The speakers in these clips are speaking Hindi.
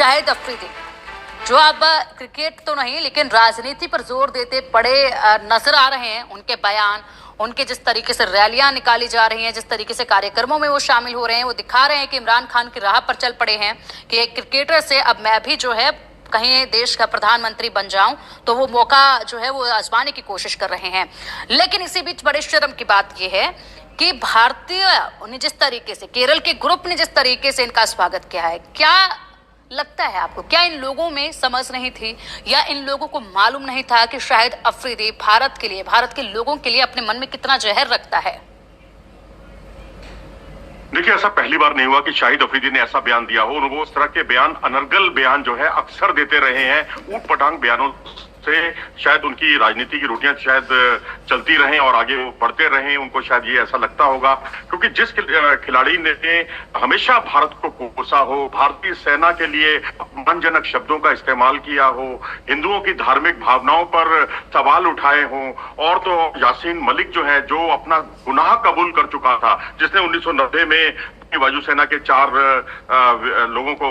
शाहिद अफरीदी जो अब क्रिकेट तो नहीं लेकिन राजनीति पर जोर देते पड़े नजर आ रहे हैं। उनके बयान, उनके जिस तरीके से रैलियां निकाली जा रही हैं, जिस तरीके से कार्यक्रमों में वो शामिल हो रहे हैं, वो दिखा रहे हैं कि इमरान खान की राह पर चल पड़े हैं कि एक क्रिकेटर से अब मैं भी जो है कहीं देश का प्रधानमंत्री बन जाऊं, तो वो मौका जो है वो आजमाने की कोशिश कर रहे हैं। लेकिन इसी बीच बड़े शर्म की बात यह है कि भारतीय ने जिस तरीके से, केरल के ग्रुप ने जिस तरीके से इनका स्वागत किया है, क्या लगता है आपको, क्या इन लोगों में समझ नहीं थी या इन लोगों को मालूम नहीं था कि शाहिद अफरीदी भारत के लिए, भारत के लोगों के लिए अपने मन में कितना जहर रखता है? देखिए, ऐसा पहली बार नहीं हुआ कि शाहिद अफरीदी ने ऐसा बयान दिया हो। वो उस तरह के बयान, अनर्गल बयान जो है अक्सर देते रहे हैं। ऊट पटांग बयानों से शायद उनकी राजनीति की रोटियां शायद चलती रहें और आगे वो बढ़ते रहें। उनको शायद ये ऐसा लगता होगा, क्योंकि जिस खिलाड़ी ने हमेशा भारत को कोसा हो, भारतीय सेना के लिए अपमानजनक शब्दों का इस्तेमाल किया हो, हिंदुओं की धार्मिक भावनाओं पर सवाल उठाए हों, और तो यासीन मलिक जो है, जो अपना गुनाह कबूल कर चुका था, जिसने 1990 में वायुसेना के 4 लोगों को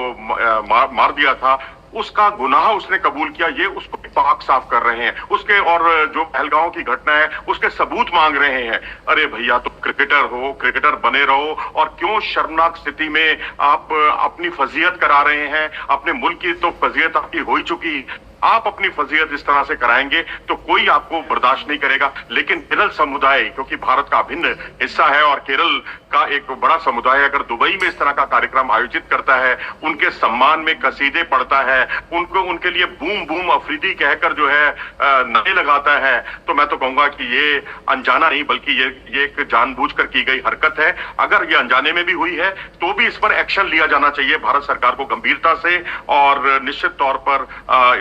मार दिया था, उसका गुनाह उसने कबूल किया। ये उसको पाक साफ कर रहे हैं, उसके और जो पहलगांव की घटना है उसके सबूत मांग रहे हैं। अरे भैया, तुम क्रिकेटर हो, क्रिकेटर बने रहो, और क्यों शर्मनाक स्थिति में आप अपनी फजीयत करा रहे हैं? अपने मुल्क की तो फजीयत आपकी हो ही चुकी, आप अपनी फजीयत इस तरह से कराएंगे तो कोई आपको बर्दाश्त नहीं करेगा। लेकिन केरल समुदाय, क्योंकि भारत का अभिन्न हिस्सा है और केरल का एक बड़ा समुदाय अगर दुबई में इस तरह का कार्यक्रम आयोजित करता है, उनके सम्मान में कसीदे पढ़ता है, उनको उनके लिए बूम बूम अफरीदी कहकर जो है नारे लगाता है, तो मैं तो कहूंगा कि ये अनजाना नहीं बल्कि ये एक जानबूझकर की गई हरकत है। अगर ये अनजाने में भी हुई है तो भी इस पर एक्शन लिया जाना चाहिए भारत सरकार को गंभीरता से, और निश्चित तौर पर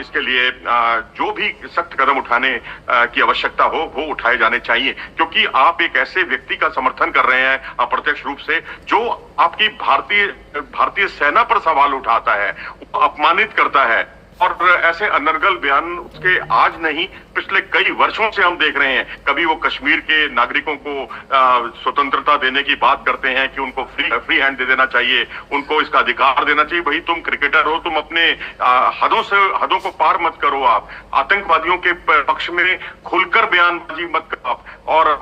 इसके लिए जो भी सख्त कदम उठाने की आवश्यकता हो वो उठाए जाने चाहिए। क्योंकि आप एक ऐसे व्यक्ति का समर्थन कर रहे हैं अप्रत्यक्ष रूप से, जो आपकी भारतीय सेना पर सवाल उठाता है, अपमानित करता है, और ऐसे अनर्गल बयान उसके आज नहीं पिछले कई वर्षों से हम देख रहे हैं। कभी वो कश्मीर के नागरिकों को स्वतंत्रता देने की बात करते हैं कि उनको फ्री हैंड दे देना चाहिए, उनको इसका अधिकार देना चाहिए। भाई, तुम क्रिकेटर हो, तुम अपने हदों को पार मत करो। आप आतंकवादियों के पक्ष में खुलकर बयानबाजी मत करो। और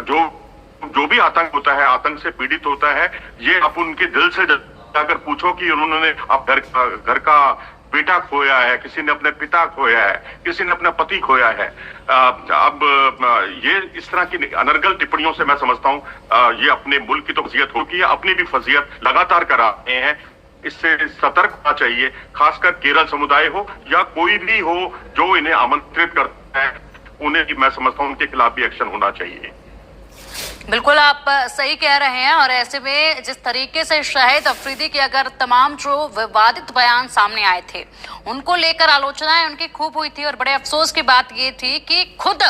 जो भी आतंक होता है, आतंक से पीड़ित होता है, ये आप उनके दिल से जाकर पूछो कि उन्होंने आप घर का बेटा खोया है, किसी ने अपने पिता खोया है, किसी ने अपना पति खोया है। अब ये इस तरह की अनर्गल टिप्पणियों से मैं समझता हूं ये अपने मुल्क की तो फजीयत होगी, अपनी भी फजीयत लगातार करा रहे हैं। इससे सतर्क होना चाहिए, खासकर केरल समुदाय हो या कोई भी हो जो इन्हें आमंत्रित करता है, उन्हें मैं समझता हूं उनके खिलाफ भी एक्शन होना चाहिए। बिल्कुल, आप सही कह रहे हैं। और ऐसे में जिस तरीके से शाहिद अफरीदी के अगर तमाम जो विवादित बयान सामने आए थे, उनको लेकर आलोचनाएं उनकी खूब हुई थी, और बड़े अफसोस की बात ये थी कि खुद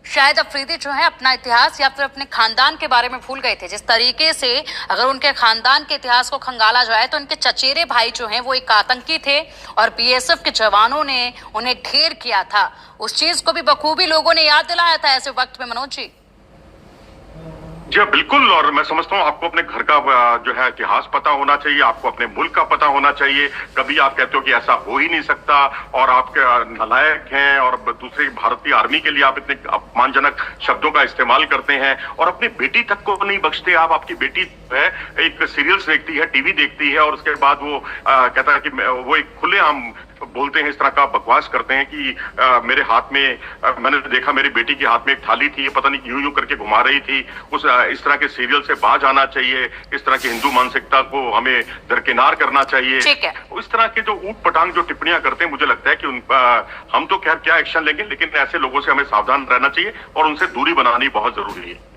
शाहिद अफरीदी जो है अपना इतिहास या फिर अपने खानदान के बारे में भूल गए थे। जिस तरीके से अगर उनके खानदान के इतिहास को खंगाला जाए तो उनके चचेरे भाई जो हैं वो एक आतंकी थे, और बीएसएफ के जवानों ने उन्हें ढेर किया था। उस चीज को भी बखूबी लोगों ने याद दिलाया था ऐसे वक्त में। मनोज जी। जी बिल्कुल, और मैं समझता हूँ आपको अपने घर का जो है इतिहास पता होना चाहिए, आपको अपने मुल्क का पता होना चाहिए। कभी आप कहते हो कि ऐसा हो ही नहीं सकता और आप नालायक हैं, और दूसरी भारतीय आर्मी के लिए आप इतने अपमानजनक शब्दों का इस्तेमाल करते हैं, और अपनी बेटी तक को नहीं बख्शते आप। आपकी बेटी है एक सीरियल्स देखती है, टीवी देखती है, और उसके बाद वो कहता है कि वो एक खुलेआम बोलते हैं, इस तरह का बकवास करते हैं कि मेरे हाथ में मैंने देखा मेरी बेटी के हाथ में एक थाली थी, पता नहीं यूं करके घुमा रही थी। इस तरह के सीरियल से बाज आना चाहिए, इस तरह की हिंदू मानसिकता को हमें दरकिनार करना चाहिए। इस तरह के जो ऊट पटांग जो टिप्पणियां करते हैं, मुझे लगता है कि हम तो खैर क्या एक्शन लेंगे, लेकिन ऐसे लोगों से हमें सावधान रहना चाहिए और उनसे दूरी बनानी बहुत जरूरी है।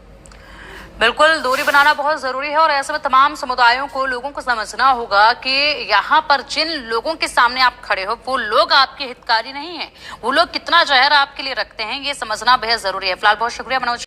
बिल्कुल, दूरी बनाना बहुत जरूरी है। और ऐसे में तमाम समुदायों को, लोगों को समझना होगा कि यहाँ पर जिन लोगों के सामने आप खड़े हो वो लोग आपके हितकारी नहीं है, वो लोग कितना जहर आपके लिए रखते हैं, ये समझना बेहद जरूरी है। फिलहाल बहुत शुक्रिया मनोज।